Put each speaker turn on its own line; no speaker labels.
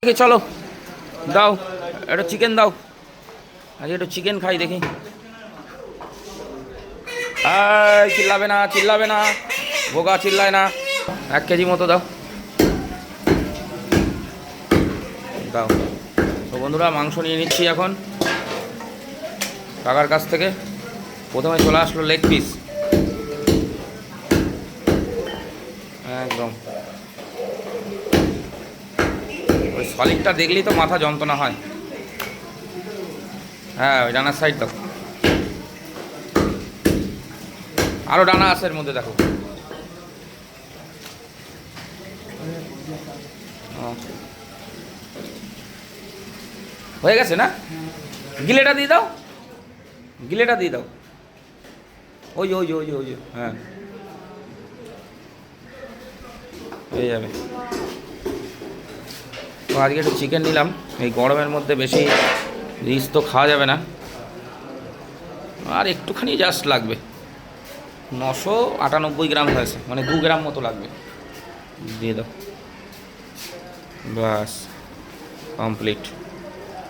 চলো দাও একটু চিকেন দাও, আজকে একটু চিকেন খাই দেখি। চিল্লাবে না চিল্লাবে না, বোকা চিল্লায় না। 1 কেজি মতো দাও দাও। তো বন্ধুরা মাংস নিয়ে নিচ্ছি এখন কাকার কাছ থেকে। প্রথমে চলে আসলো লেগ পিস, একদম ওই সলিডটা দেখলেই তো মাথা যন্ত্রণা হয়। হ্যাঁ ওই ডানার সাইড দাও, আরও ডানা আছে এর মধ্যে দেখো। হয়ে গেছে না? গিলেটা দিয়ে দাও, গিলেটা দিয়ে দাও। ওই যে ওই যে ওই যে ওই যে হ্যাঁ হয়ে যাবে। তো আজকে একটু চিকেন নিলাম, এই গরমের মধ্যে বেশি রিচ তো খাওয়া যাবে না, আর একটুখানি জাস্ট লাগবে। 998 গ্রাম হয়েছে, মানে 2 গ্রাম মতো লাগবে। দিয়ে দাও, বাস কমপ্লিট।